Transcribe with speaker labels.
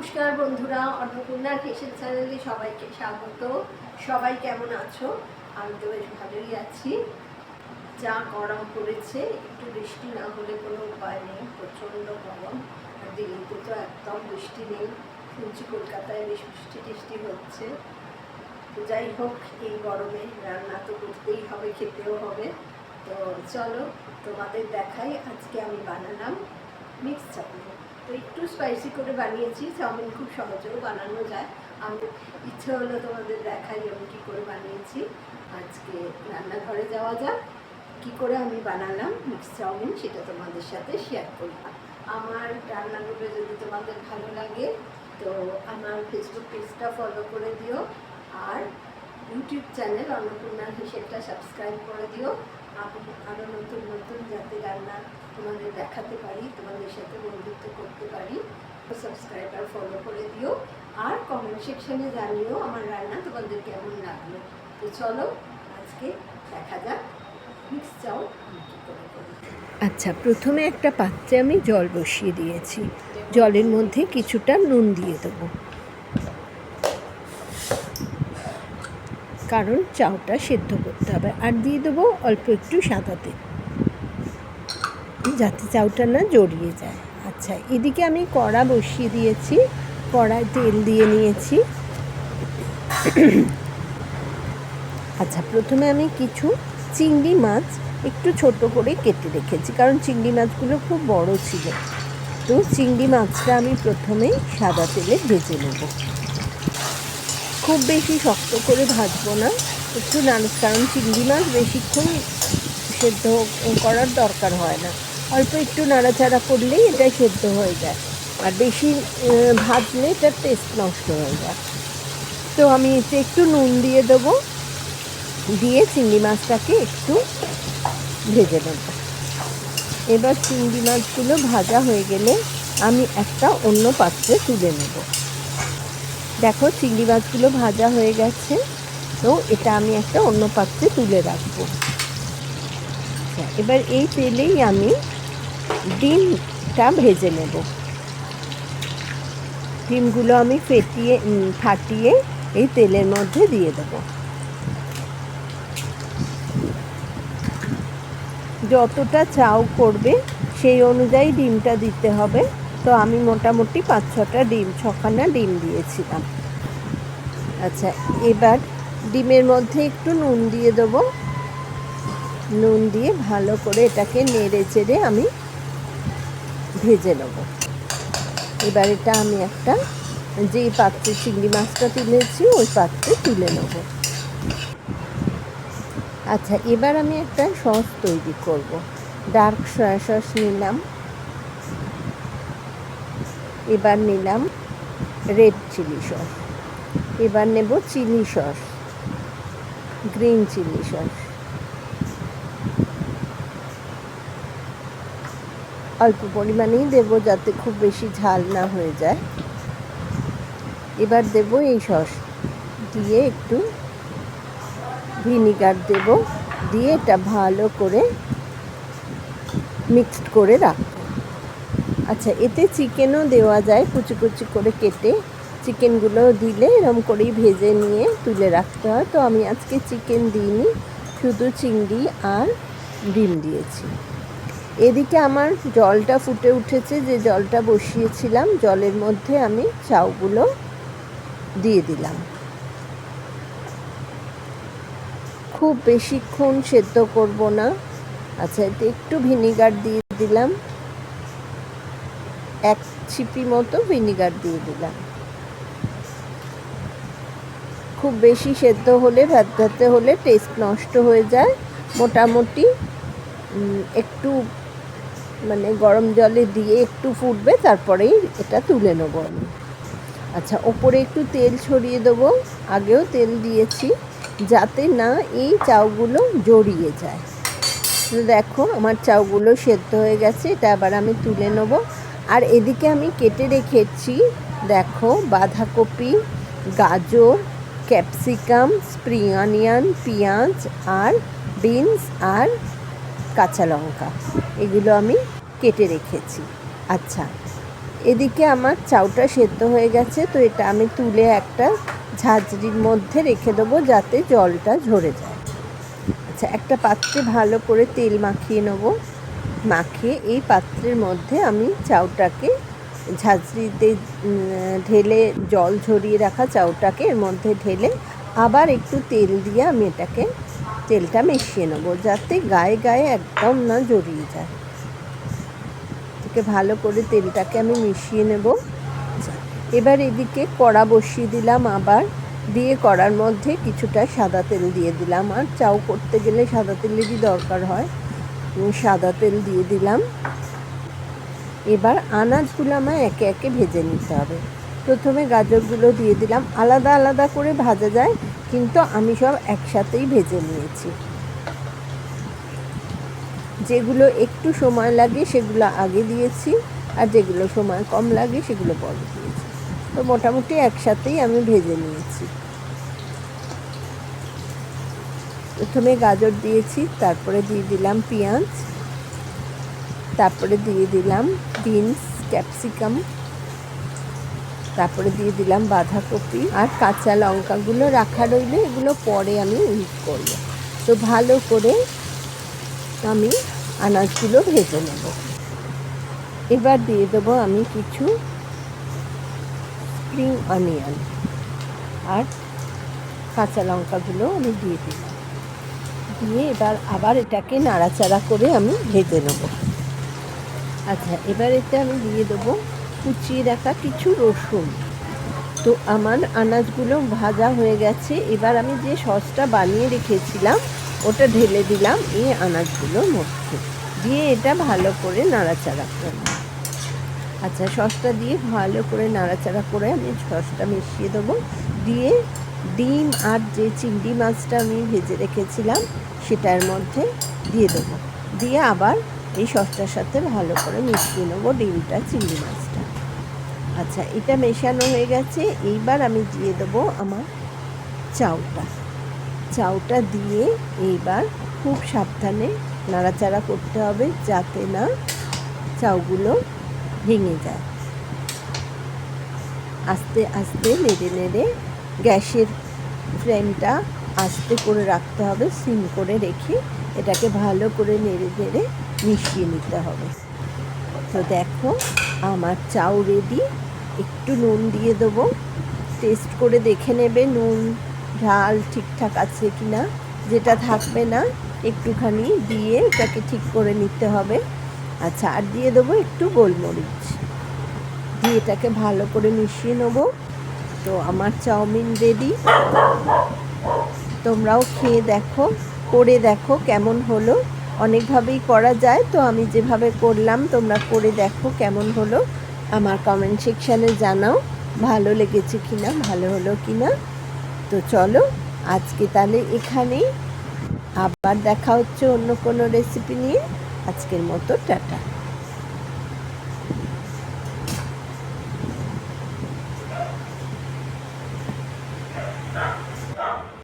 Speaker 1: নমস্কার বন্ধুরা, অন্নপূর্ণার কিচেন চ্যানেলে সবাইকে স্বাগত। সবাই কেমন আছো? আমি তো বেশ ভালোই আছি। যা গরম পড়েছে, একটু বৃষ্টি না হলে কোনো উপায় নেই, প্রচণ্ড গরম। আর দিল্লিতে তো একদম বৃষ্টি নেই, শুনছি কলকাতায় বেশ বৃষ্টি টিষ্টি হচ্ছে। তো যাই হোক, এই গরমে রান্না তো করতেই হবে, খেতেও হবে। তো চলো তোমাদের দেখাই, আজকে আমি বানালাম মিক্স চাউমিন। তো একটু স্পাইসি করে বানিয়েছি। চাউমিন খুব সহজেও বানানো যায়। আমি ইচ্ছে হলো তোমাদের দেখাই আমি কী করে বানিয়েছি। আজকে রান্নাঘরে যাওয়া যাক, কী করে আমি বানালাম মিক্স চাউমিন সেটা তোমাদের সাথে শেয়ার করলাম। আমার রান্নাগুলো যদি তোমাদের ভালো লাগে তো আমার ফেসবুক পেজটা ফলো করে দিও, আর ইউটিউব চ্যানেল অন্নপূর্ণার হিসেবটা সাবস্ক্রাইব করে দিও। আরও নতুন নতুন যাতে রান্না তোমাদের দেখাতে পারি, তোমাদের সাথে বন্ধুত্ব করতে পারি, সাবস্ক্রাইব আর ফলো করে দিও। আর কমেন্ট সেকশনে জানিও আমার রান্না তোমাদের কেমন লাগলো। তো চলো আজকে দেখা যাক মিক্স চাউ কী করে করি।
Speaker 2: আচ্ছা, প্রথমে একটা পাত্রে আমি জল বসিয়ে দিয়েছি। জলের মধ্যে কিছুটা নুন দিয়ে দেবো, কারণ চাউটা সেদ্ধ করতে হবে। আর দিয়ে দেবো অল্প একটু সাদা তেল, যাতে চাউটা না জড়িয়ে যায়। আচ্ছা, এদিকে আমি কড়া বসিয়ে দিয়েছি, কড়ায় তেল দিয়ে নিয়েছি। আচ্ছা, প্রথমে আমি কিছু চিংড়ি মাছ একটু ছোট করে কেটে রেখেছি, কারণ চিংড়ি মাছগুলো খুব বড় ছিল। তো চিংড়ি মাছটা আমি প্রথমেই সাদা তেলে ভেজে নেব। খুব বেশি শক্ত করে ভাজবো না, একটু কারণ চিংড়ি মাছ বেশিক্ষণ সেদ্ধ করার দরকার হয় না। অল্প একটু নাড়াচাড়া করলেই এটা সেদ্ধ হয়ে যায়, আর বেশি ভাজলে এটার টেস্ট নষ্ট হয়ে যায়। তো আমি এতে একটু নুন দিয়ে দেবো, দিয়ে চিংড়ি মাছটাকে একটু ভেজে নেব। এবার চিংড়ি মাছগুলো ভাজা হয়ে গেলে আমি একটা অন্য পাত্রে তুলে নেব। দেখো, চিংড়ি মাছগুলো ভাজা হয়ে গেছে, তো এটা আমি একটা অন্য পাত্রে তুলে রাখবো। এবার এই তেলেই আমি ডিমটা ভেজে নেব। ডিমগুলো আমি ফাটিয়ে এই তেলের মধ্যে দিয়ে দেব। যতটা চাউ করবে সেই অনুযায়ী ডিমটা দিতে হবে। তো আমি মোটামুটি 6খানা ডিম দিয়েছিলাম। আচ্ছা, এবার ডিমের মধ্যে একটু নুন দিয়ে দেবো। নুন দিয়ে ভালো করে এটাকে নেড়ে চেড়ে আমি ভেজে নেব। এবার এটা আমি একটা যেই পাত্রে চিংড়ি মাছটা তুলেছি ওই পাত্রে তুলে নেব। আচ্ছা, এবার আমি একটা সস তৈরি করব। ডার্ক সয়া সস নিলাম, এবার নিলাম রেড চিলি সস, এবার নেব chilli sauce, green chilli sauce, অল্প পরিমাণেই দেবো যাতে খুব বেশি ঝাল না হয়ে যায়। এবার দেব এই সস, দিয়ে একটু ভিনিগার দেব, দিয়ে এটা ভালো করে মিক্সড করে রাখবো। আচ্ছা, এতে চিকেনও দেওয়া যায়, কুচি কুচি করে কেটে চিকেনগুলো দিলে এরকম করেই ভেজে নিয়ে তুলে রাখতে হয়। তো আমি আজকে চিকেন দিইনি, শুধু চিংড়ি আর ডিম দিয়েছি। এদিকে আমার জলটা ফুটে উঠেছে, যে জলটা বসিয়েছিলাম জলের মধ্যে আমি চাউগুলো দিয়ে দিলাম। খুব বেশিক্ষণ সেদ্ধ করব না। আচ্ছা, এতে একটু ভিনিগার দিয়ে দিলাম, 1 ছিপি মতো ভিনিগার দিয়ে দিলাম। খুব বেশি সেদ্ধ হলে ভাজতে হলে টেস্ট নষ্ট হয়ে যায়। মোটামুটি একটু গরম জলে দিয়ে একটু ফুটবে, তারপরেই এটা তুলে নেব আমি। আচ্ছা, ওপরে একটু তেল ছড়িয়ে দেবো, আগেও তেল দিয়েছি, যাতে না এই চাউগুলো জড়িয়ে যায়। তো দেখো, আমার চাউগুলো সেদ্ধ হয়ে গেছে, এটা আবার আমি তুলে নেব। আর এদিকে আমি কেটে রেখেছি, দেখো, বাঁধাকপি, গাজর, ক্যাপসিকাম, স্প্রিং অনিয়ন, পেঁয়াজ আর বিনস আর কাঁচা লঙ্কা, এগুলো আমি কেটে রেখেছি। আচ্ছা, এদিকে আমার চাউটা সেদ্ধ হয়ে গেছে, তো এটা আমি তুলে একটা ঝাঁঝরির মধ্যে রেখে দেবো যাতে জলটা ঝরে যায়। আচ্ছা, একটা পাত্রে ভালো করে তেল মাখিয়ে নেব। মাখিয়ে এই পাত্রের মধ্যে আমি চাউটাকে ঝাঁঝরিতে ঢেলে, জল ঝরিয়ে রাখা চাউটাকে এর মধ্যে ঢেলে আবার একটু তেল দিয়ে আমি তেলটা মিশিয়ে নেব যাতে গায়ে গায়ে একদম না জড়িয়ে যায়। এটাকে ভালো করে তেলটাকে আমি মিশিয়ে নেব। এবার এদিকে কড়া বসিয়ে দিলাম, আবার দিয়ে কড়ার মধ্যে কিছুটা সাদা তেল দিয়ে দিলাম। আর চাউ করতে গেলে সাদা তেলেরই দরকার হয়, সাদা তেল দিয়ে দিলাম। এবার আনাজগুলো আমায় একে একে ভেজে নিতে হবে। প্রথমে গাজরগুলো দিয়ে দিলাম, আলাদা আলাদা করে ভাজা যায়, কিন্তু আমি সব একসাথেই ভেজে নিয়েছি। যেগুলো একটু সময় লাগে সেগুলো আগে দিয়েছি, আর যেগুলো সময় কম লাগে সেগুলো পরে দিয়েছি। তো মোটামুটি একসাথেই আমি ভেজে নিয়েছি। প্রথমে গাজর দিয়েছি, তারপরে দিয়ে দিলাম পেঁয়াজ, তারপরে দিয়ে দিলাম বিনস, ক্যাপসিকাম, তারপরে দিয়ে দিলাম বাঁধাকপি, আর কাঁচা লঙ্কাগুলো রাখা রইলে এগুলো পরে আমি ইউজ করব। তো ভালো করে আমি আনাজগুলো ভেজে নেব। এবার দিয়ে দেবো আমি কিছু স্প্রিং অনিয়ন, আর কাঁচা লঙ্কাগুলো আমি দিয়ে দিলাম। দিয়ে এবার আবার এটাকে নাড়াচাড়া করে আমি ভেজে নেব। আচ্ছা, এবার এতে আমি দিয়ে দেবো কুচিয়ে রাখা কিছু রসুন। তো আমার আনাজগুলো ভাজা হয়ে গেছে। এবার আমি যে সসটা বানিয়ে রেখেছিলাম ওটা ঢেলে দিলাম এই আনাজগুলোর মধ্যে, দিয়ে এটা ভালো করে নাড়াচাড়া করব। আচ্ছা, সসটা দিয়ে ভালো করে নাড়াচাড়া করে আমি সসটা মিশিয়ে দেবো। দিয়ে ডিম আর যে চিংড়ি মাছটা আমি ভেজে রেখেছিলাম সেটার মধ্যে দিয়ে দেবো। দিয়ে আবার এই সসটার সাথে ভালো করে মিশিয়ে নেবো ডিমটা, চিংড়ি মাছটা। আচ্ছা, এটা মেশানো হয়ে গেছে। এইবার আমি দিয়ে দেবো আমার চাউটা দিয়ে এইবার খুব সাবধানে নাড়াচাড়া করতে হবে যাতে না চাউগুলো ভেঙে যায়। আস্তে আস্তে নেড়ে নেড়ে গ্যাসের ফ্লেমটা আস্তে করে রাখতে হবে, সিম করে রেখে এটাকে ভালো করে নেড়ে নেড়ে মিশিয়ে নিতে হবে। তো দেখো আমার চাউ রেডি। একটু নুন দিয়ে দেবো, টেস্ট করে দেখে নেবে নুন ঝাল ঠিকঠাক আছে কি না। যেটা থাকবে না একটুখানি দিয়ে এটাকে ঠিক করে নিতে হবে। আচ্ছা, আর দিয়ে দেবো একটু গোলমরিচ, দিয়ে এটাকে ভালো করে মিশিয়ে নেবো। তো আমার চাউমিন রেডি। তোমরাও খেয়ে দেখো, করে দেখো কেমন হলো। অনেকভাবেই করা যায়, তো আমি যেভাবে করলাম তোমরা করে দেখো কেমন হলো। আমার কমেন্ট সেকশানে জানাও ভালো লেগেছে কিনা, ভালো হলো কিনা। তো চলো আজকে তাহলে এখানেই, আবার দেখা হচ্ছে অন্য কোনো রেসিপি নিয়ে। আজকের মতো টাটা।